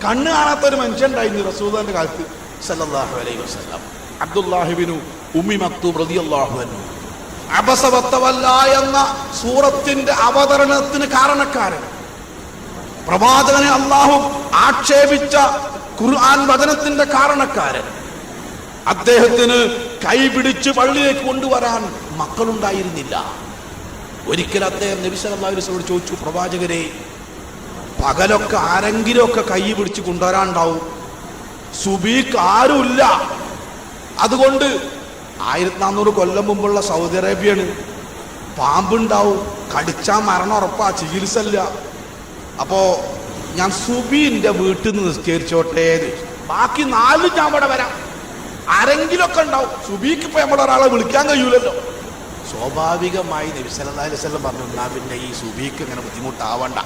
കണ്ണ് കാണാത്ത ഒരു മനുഷ്യൻ ഉണ്ടായിരുന്നു റസൂലുള്ളാഹിന്റെ കാലത്ത് സല്ലല്ലാഹു അലൈഹി വസല്ലം. അബ്ദുല്ലാഹി ഇബ്നു ഉമ്മി മക്തൂം റളിയല്ലാഹു അൻഹു. അബസ വതവല്ല എന്ന സൂറത്തിന്റെ അവതരണത്തിന് കാരണക്കാരൻ, പ്രവാചകനെ അല്ലാഹു ആക്ഷേപിച്ച ഖുർആൻ വചനത്തിന്റെ കാരണക്കാരൻ, അദ്ദേഹത്തിന് കൈപിടിച്ച് പള്ളിയിലേക്ക് കൊണ്ടുവരാൻ മക്കളുണ്ടായിരുന്നില്ല. ഒരിക്കൽ അദ്ദേഹം നബി സല്ലല്ലാഹു അലൈഹി വസല്ലം ചോദിച്ചു, പ്രവാചകരെ, പകലൊക്കെ ആരെങ്കിലും ഒക്കെ കൈ പിടിച്ച് കൊണ്ടുവരാനുണ്ടാവും, സുബീക്ക് ആരുമില്ല, അതുകൊണ്ട് 1400 കൊല്ലം മുമ്പുള്ള സൗദി അറേബ്യയാണ്, പാമ്പുണ്ടാവും, കടിച്ചാ മരണം ഉറപ്പാ, ചികിത്സ ഇല്ല, അപ്പോ ഞാൻ സുബീന്റെ വീട്ടിൽ നിന്ന് നിസ്കരിച്ചോട്ടേ, ബാക്കി 4 ഞാൻ ഇവിടെ വരാം, ആരെങ്കിലും ഒക്കെ ഉണ്ടാവും, സുബീക്ക് ഇപ്പൊ നമ്മളൊരാളെ വിളിക്കാൻ കഴിയൂലല്ലോ. സ്വാഭാവികമായി നബി സല്ലല്ലാഹു അലൈഹി വസല്ലം പറഞ്ഞു, എന്നാ പിന്നെ ഈ സുബീക്ക് ഇങ്ങനെ ബുദ്ധിമുട്ടാവണ്ട,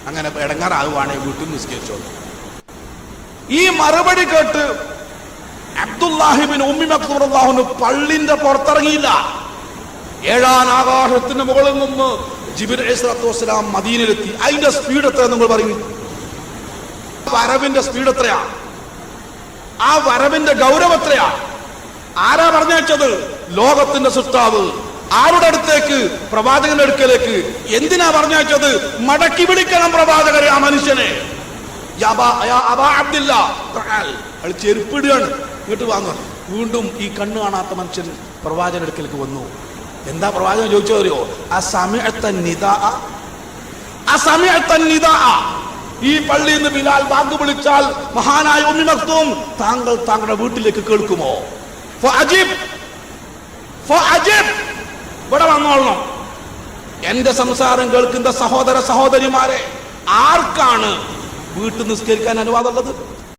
അങ്ങനെ ഇടങ്ങാറാവുകയാണെങ്കിൽ വീട്ടിൽ നിസ്കരിച്ചോളൂ. ഈ മറുപടി കേട്ട് അബ്ദുല്ലാഹി ഇബ്നു ഉമ്മി മക്തൂം റളിയല്ലാഹു അൻഹു പള്ളിന്റെ പുറത്തിറങ്ങിയില്ല. 7-ാം ആകാശത്തിന് മുകളിൽ നിന്ന് ജിബ്രീൽ അലൈഹിസ്സലാത്തു വസ്സലാം മദീനയിലെത്തി. അതിന്റെ സ്പീഡ് എത്രയാ നിങ്ങൾ പറയും? വരവിന്റെ സ്പീഡ് എത്രയാ? ആ വരവിന്റെ ഗൗരവം എത്രയാ? ആരാ പറഞ്ഞയച്ചത്? ലോകത്തിന്റെ സൃഷ്ടാവ്. ആരുടെ അടുത്തേക്ക്? പ്രവാചകന്റെ അടുക്കലേക്ക്. എന്തിനാ പറഞ്ഞയച്ചത്? മടക്കി വിളിക്കണം പ്രവാചകരെ, ആ മനുഷ്യനെ. അയാൾ ചെരുപ്പിടുകയാണ്, ഇങ്ങോട്ട് വാങ്ങുക. വീണ്ടും ഈ കണ്ണ് കാണാത്ത മനുഷ്യൻ പ്രവാചകന്റെ അടുക്കലേക്ക് വന്നു. എന്താ പ്രവാചകൻ ചോദിച്ചോ? ഈ പള്ളിയിൽ നിന്ന് ബിലാൽ ബാങ്ക് വിളിച്ചാൽ മഹാനായ ഉമ്മി മക്തൂം താങ്കൾ താങ്കളുടെ വീട്ടിലേക്ക് കേൾക്കുമോ? ഇവിടെ വന്നോളണം. എന്റെ സംസാരം കേൾക്കുന്ന സഹോദര സഹോദരിമാരെ, ആർക്കാണ് വീട്ടിൽ നിസ്കരിക്കാൻ അനുവാദമുള്ളത്?